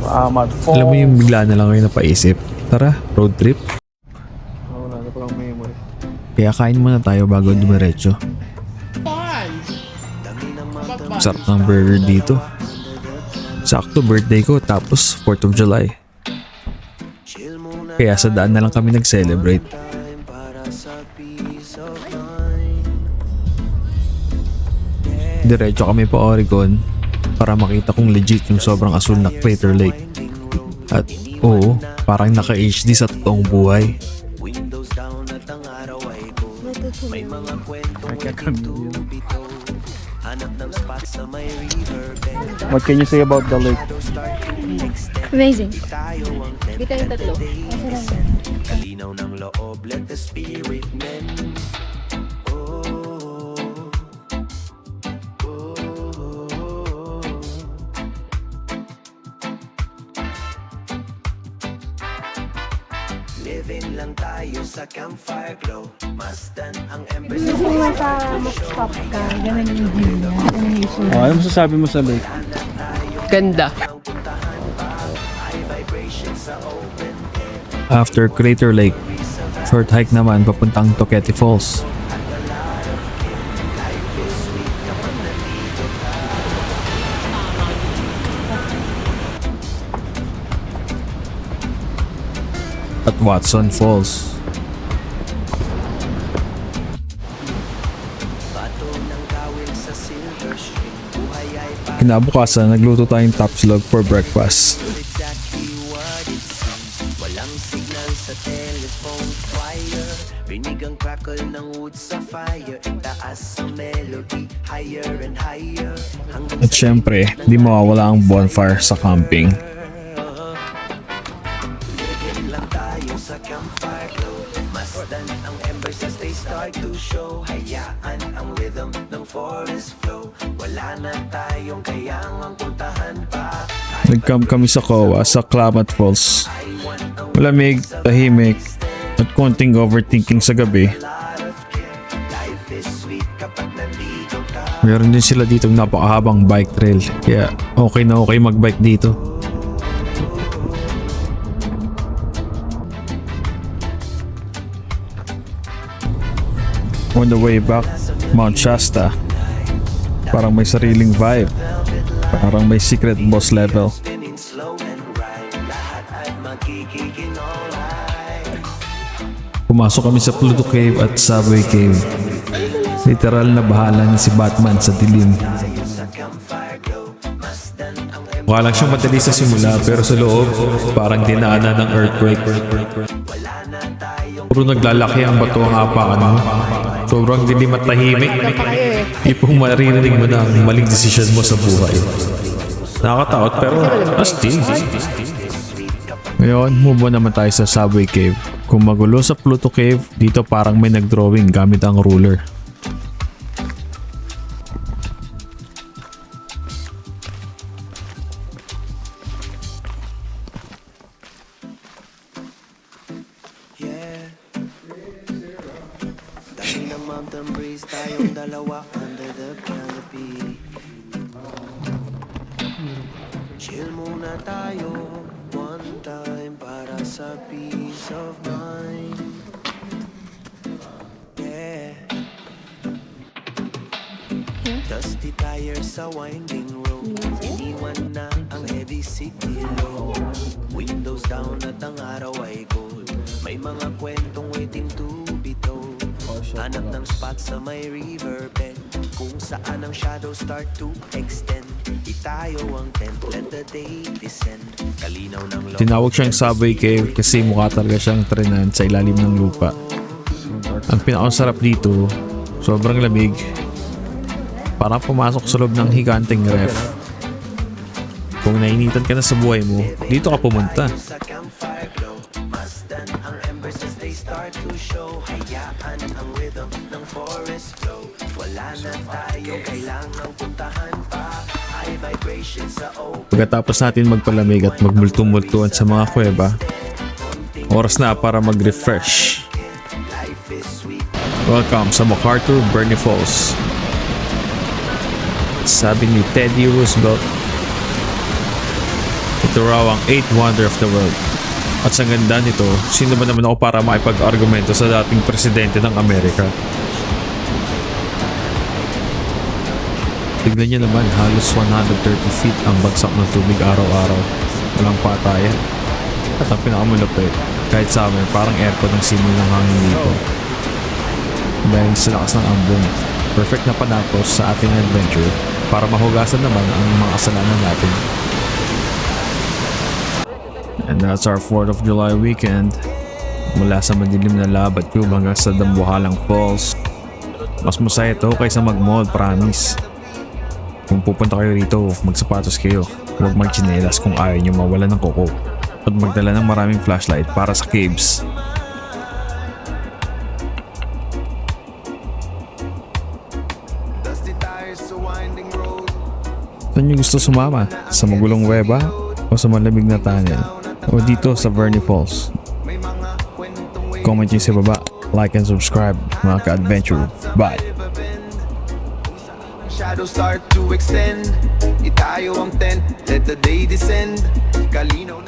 Ahmad Falls. Alam mo yung bigla na lang kayo napaisip, tara, road trip. Wala na palang memory. Kaya kain muna tayo bago dumiretso. Sarap ng burger dito. Sakto birthday ko tapos 4th of July. Kaya sa daan na lang kami nag-celebrate. Diretso kami pa Oregon para makita kong legit yung sobrang asul na Crater Lake. At oo, parang naka-HD sa totoong buhay. What can you say about the lake? Amazing. Kita yung tatlo. Kalinaw ng loob, let the spirit mend. Living lang tayo sa campfire glow. Masdan ang embers. Gusto mo sa mag-stop ka, ganun yung view niya. Animation. Ano masasabi mo sa lake? Ganda. After Crater Lake, short hike naman papuntang Toketi Falls. At Watson Falls. Kinabukasan, nagluto tayong tapsilog for breakfast. Walang signal sa telephone wire. Rinig ang crackle ng wood sa fire. Itaas ang melody, higher and higher. At syempre, di mawawala ang bonfire sa camping. Living lang tayo sa campfire glow. Masdan ang embers as they start to show. Hayaan ang rhythm ng forest flow. Wala na tayong kayangang puntahan pa. Nag-camp kami sa Kowa sa Klamath Falls. Malamig, tahimik, at konting overthinking sa gabi. Life is sweet kapag nandito ka. Meron din sila ditong napakahabang bike trail, kaya okay na okay magbike dito. On the way back, Mount Shasta. Parang may sariling vibe. Parang may secret boss level. Spinning slow and right. Lahat ay magkikiging alright. Pumasok kami sa Pluto Cave at Subway Cave. Literal na bahala ni si Batman sa dilim. Sa campfire glow. Masdan ang Mukha lang siyang madali sa simula pero sa loob parang dinaanan ng earthquake. wala na tayong Puro naglalaki ang bato ang apakan mo. Sobrang dilim at tahimik. Ipong maririnig mo na ang maling desisyon mo sa buhay. Nakakatakot pero astig. Ngayon, move on naman tayo sa Subway Cave. Kung magulo sa Pluto Cave, dito parang may nagdrawing gamit ang ruler. yeah. Dami ng mountain breeze tayong dalawa under the canopy. Chill muna tayo one time para sa peace of mind. Yeah. Dusty tires sa winding road. Iniwan na ang heavy city load. Windows down at ang araw ay cold. May mga kwentong waiting to be told. Hanap ng spot sa may riverbed kung saan ang shadows start to extend. Itayo ang tent, let the day descend. Kalinaw ng loob. Tinawag siyang Subway Cave kasi mukha talaga siyang trenan sa ilalim ng lupa. Ang pinakasarap dito, sobrang lamig. Parang pumasok sa loob ng higanteng ref. Kung nainitan ka na sa buhay mo, dito ka pumunta. Sa campfire glow, masdan ang embers as they start to show. Hayaan ang rhythm ng forest flow. Wala na tayo kailangang puntahan pa. High vibrations sa open. Pagkatapos natin magpalamig at magmulto-multuan sa mga kuweba, oras na para mag-refresh. Life is sweet. Welcome sa MacArthur Bernie Falls. Sabi ni Teddy Roosevelt, ito raw ang 8th wonder of the world. At sa ganda nito, sino ba naman ako para makipag-argumento sa dating presidente ng Amerika? Tignan niyo naman, halos 130 feet ang bagsak ng tubig araw-araw. Walang patayan. At ang pinakamalupit, kahit sa amin, parang aircon ang simoy ng hangin dito. Dahil sa lakas ng ambon, perfect na panapos sa ating adventure para mahugasan naman ang mga kasalanan natin. And that's our 4th of July weekend. Mula sa madilim na Labat Tube hanggang sa Dambuhalang Falls. Mas masaya ito kaysa mag-mall, promise. Kung pupunta kayo rito, magsapatos kayo. Huwag magchinelas kung ayaw nyo mawala ng kuko. At magdala ng maraming flashlight para sa caves. Saan nyo gusto sumama? Sa magulong weba? O sa malamig na tunnel? O dito sa Verney Falls? Comment nyo sa baba. Like and subscribe mga ka-adventure. Bye! Shadows start to extend. Itayo ang tent, let the day descend. Kalinaw na